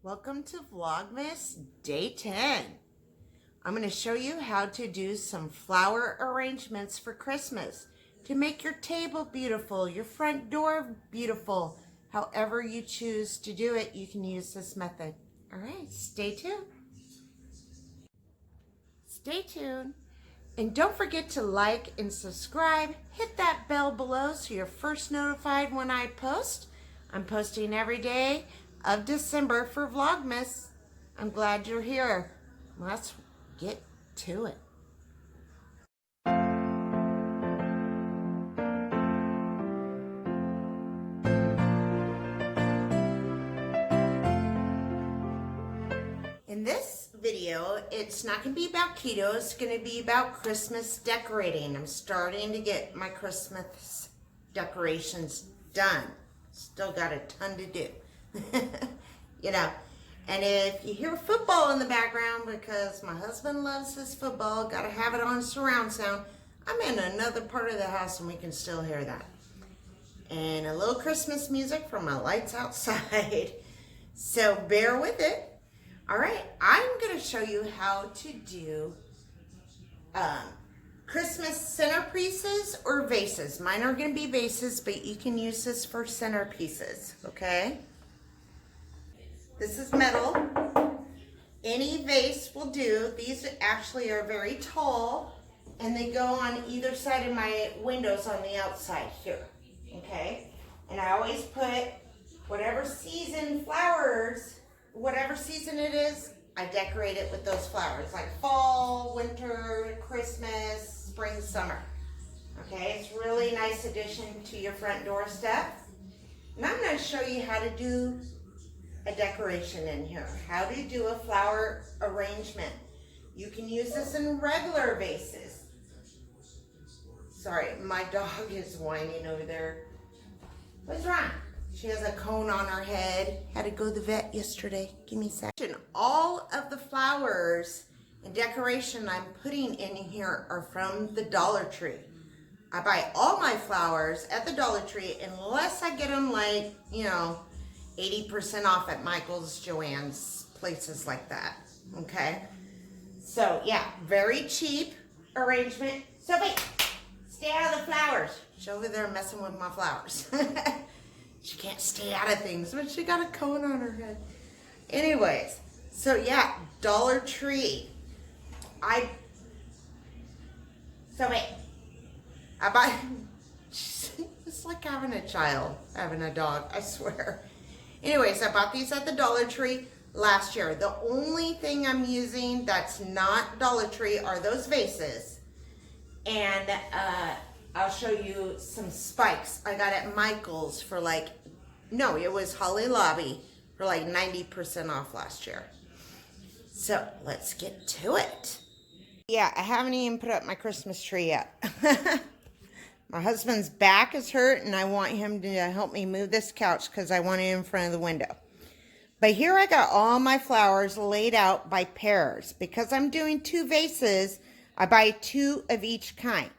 Welcome to Vlogmas Day 10. I'm going to show you how to do some flower arrangements for Christmas to make your table beautiful, your front door beautiful. However you choose to do it, you can use this method. All right, stay tuned. Stay tuned. And don't forget to like and subscribe. Hit that bell below so you're first notified when I post. I'm posting every day of December for Vlogmas. I'm glad you're here. Let's get to it. In this video, it's not going to be about keto. It's going to be about Christmas decorating. I'm starting to get my Christmas decorations done. Still got a ton to do. You know, and if you hear football in the background, because my husband loves his football, got to have it on surround sound. I'm in another part of the house and we can still hear that. And a little Christmas music from my lights outside. So bear with it. All right, I'm going to show you how to do Christmas centerpieces or vases. Mine are going to be vases, but you can use this for centerpieces, okay? This is metal. Any vase will do. These actually are very tall, and they go on either side of my windows on the outside here, okay? And I always put whatever season flowers, whatever season it is, I decorate it with those flowers, like fall, winter, Christmas, spring, summer. Okay, it's a really nice addition to your front doorstep. And I'm going to show you how to do a decoration in here, how to do a flower arrangement. You can use this in regular vases. Sorry, my dog is whining over there. What's wrong? She has a cone on her head. Had to go to the vet yesterday. Give me a second. All of the flowers and decoration I'm putting in here are from the Dollar Tree. I buy all my flowers at the Dollar Tree unless I get them like, 80% off at Michael's, Joann's, places like that. Okay? So, yeah, very cheap arrangement. So, wait, stay out of the flowers. She's over there messing with my flowers. She can't stay out of things, but she got a cone on her head. Anyways, so yeah, Dollar Tree. So wait, I buy, it's like having a child, having a dog, I swear. Anyways, I bought these at the Dollar Tree last year. The only thing I'm using that's not Dollar Tree are those vases. And I'll show you some spikes I got at Michael's for it was Holly Lobby for like 90% off last year. So let's get to it. Yeah, I haven't even put up my Christmas tree yet. My husband's back is hurt and I want him to help me move this couch because I want it in front of the window. But here I got all my flowers laid out by pairs. Because I'm doing 2 vases, I buy 2 of each kind.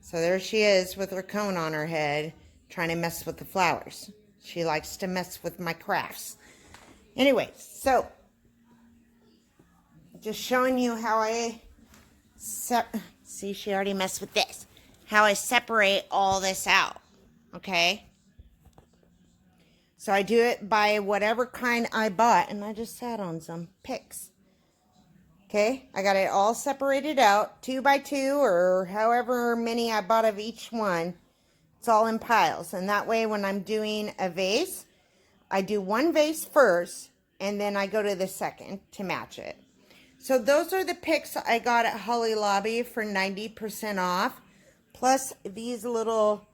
So there she is with her cone on her head, trying to mess with the flowers. She likes to mess with my crafts. Anyway, so just showing you how I see, she already messed with this. How I separate all this out, okay? So I do it by whatever kind I bought, and I just sat on some picks. Okay, I got it all separated out, 2 by 2 or however many I bought of each one. It's all in piles. And that way when I'm doing a vase, I do one vase first and then I go to the second to match it. So those are the picks I got at Holly Lobby for 90% off. Plus these little,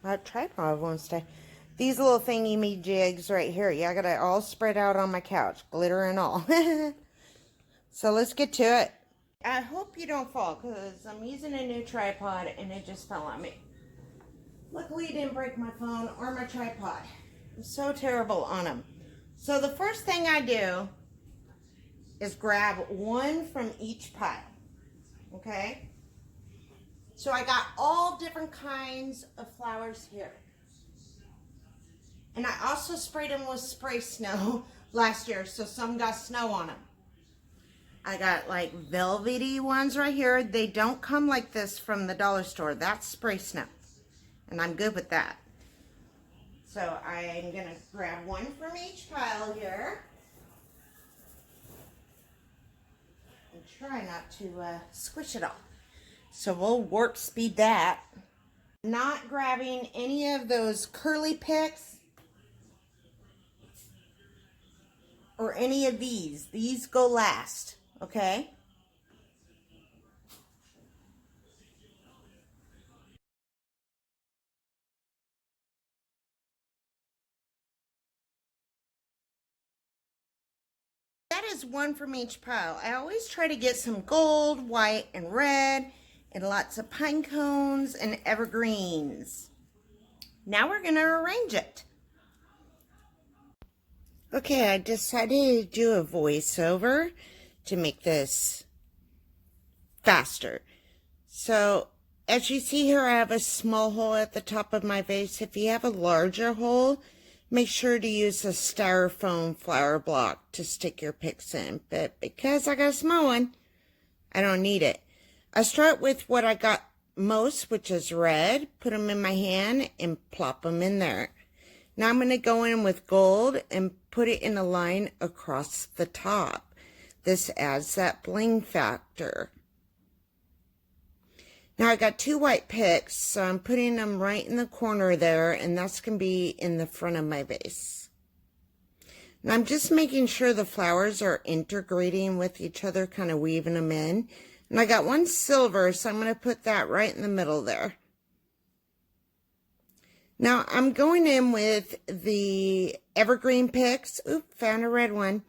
my tripod won't stay. These little thingy-me jigs right here. Yeah, I got it all spread out on my couch, glitter and all. So let's get to it. I hope you don't fall because I'm using a new tripod and it just fell on me. Luckily it didn't break my phone or my tripod. I'm so terrible on them. So the first thing I do is grab 1 from each pile. Okay? So I got all different kinds of flowers here. And I also sprayed them with spray snow last year, so some got snow on them. I got like velvety ones right here. They don't come like this from the dollar store. That's spray snow. And I'm good with that. So I'm going to grab one from each pile here. And try not to squish it all. So we'll warp speed that. Not grabbing any of those curly picks or any of these. These go last, okay? That is one from each pile. I always try to get some gold, white, and red, and lots of pine cones and evergreens. Now we're going to arrange it. Okay, I decided to do a voiceover to make this faster. So, as you see here, I have a small hole at the top of my vase. If you have a larger hole, make sure to use a styrofoam flower block to stick your picks in. But because I got a small one, I don't need it. I start with what I got most, which is red. Put them in my hand and plop them in there. Now I'm going to go in with gold and put it in a line across the top. This adds that bling factor. Now I got two white picks, so I'm putting them right in the corner there, and that's going to be in the front of my vase. And I'm just making sure the flowers are integrating with each other, kind of weaving them in. And I got one silver, so I'm going to put that right in the middle there. Now I'm going in with the evergreen picks. Oop, found a red one.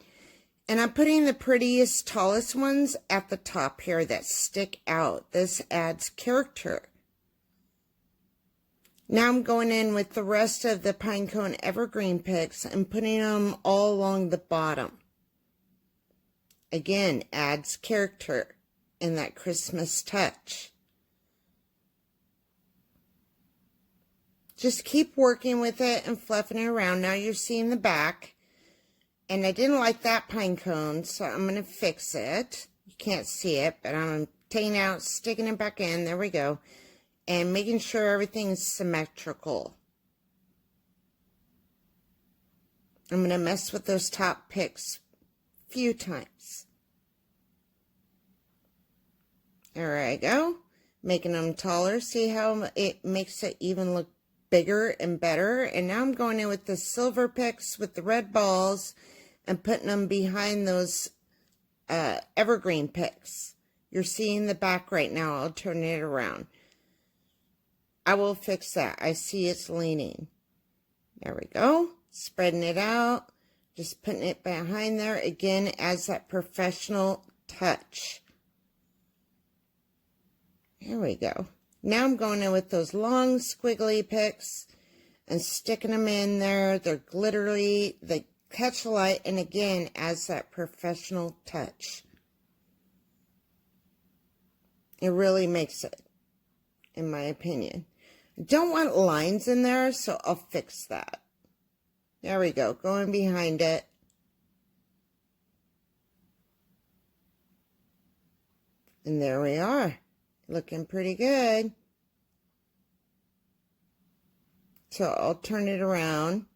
And I'm putting the prettiest, tallest ones at the top here that stick out. This adds character. Now I'm going in with the rest of the pinecone evergreen picks and putting them all along the bottom. Again, adds character and that Christmas touch. Just keep working with it and fluffing it around. Now you're seeing the back. And I didn't like that pine cone, so I'm going to fix it. You can't see it, but I'm taking it out, sticking it back in. There we go. And making sure everything's symmetrical. I'm going to mess with those top picks a few times. There I go. Making them taller. See how it makes it even look bigger and better. And now I'm going in with the silver picks with the red balls and putting them behind those evergreen picks. You're seeing the back right now. I'll turn it around. I will fix that. I see it's leaning. There we go. Spreading it out. Just putting it behind there. Again, adds that professional touch. There we go. Now I'm going in with those long squiggly picks and sticking them in there. They're glittery. They catch light, and again adds that professional touch. It really makes it, in my opinion. I don't want lines in there, so I'll fix that. There we go, going behind it. And there we are, looking pretty good. So I'll turn it around.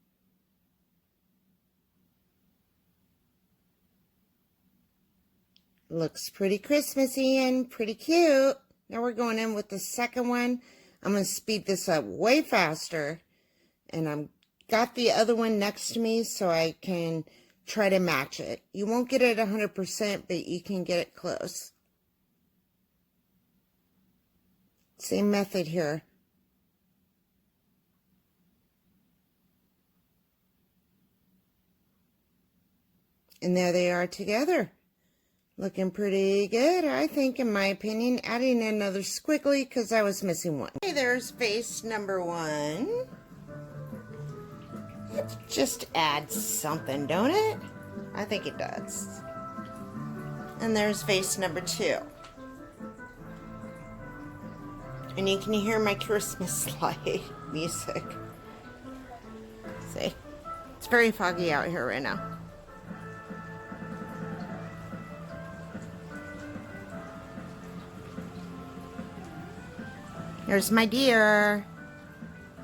Looks pretty Christmassy and pretty cute. Now we're going in with the second one. I'm going to speed this up way faster. And I've got the other one next to me so I can try to match it. You won't get it 100%, but you can get it close. Same method here. And there they are together. Looking pretty good, I think, in my opinion. Adding another squiggly because I was missing one. Okay, there's vase number one. It just adds something, don't it? I think it does. And there's vase number two. And you can hear my Christmas light music. See? It's very foggy out here right now. There's my deer.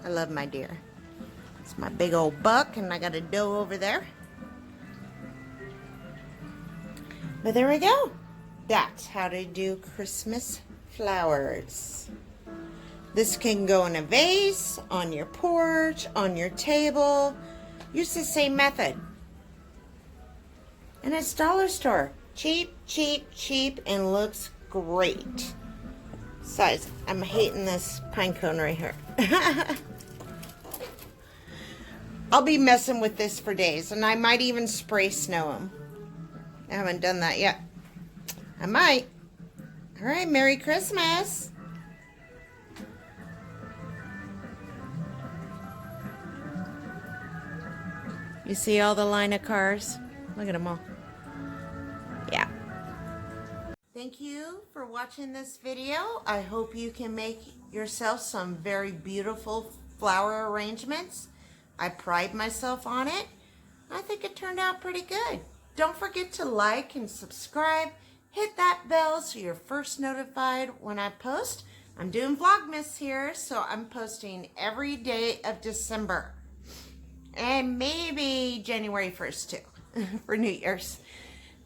I love my deer. It's my big old buck, and I got a doe over there. But there we go. That's how to do Christmas flowers. This can go in a vase, on your porch, on your table. Use the same method. And it's dollar store. Cheap, cheap, cheap, and looks great. Besides, I'm hating this pine cone right here. I'll be messing with this for days, and I might even spray snow them. I haven't done that yet. I might. All right, Merry Christmas. You see all the line of cars? Look at them all. Yeah. Thank you for watching this video. I hope you can make yourself some very beautiful flower arrangements. I pride myself on it. I think it turned out pretty good. Don't forget to like and subscribe. Hit that bell so you're first notified when I post. I'm doing vlogmas here, so I'm posting every day of December. And maybe January 1st too, for New Year's.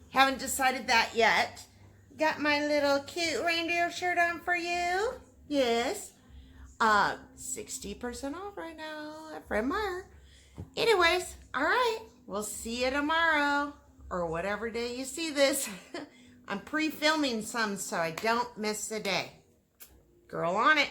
Haven't decided that yet. Got my little cute reindeer shirt on for you. Yes. 60% off right now at Fred Meyer. Anyways, all right. We'll see you tomorrow or whatever day you see this. I'm pre-filming some so I don't miss a day. Girl on it.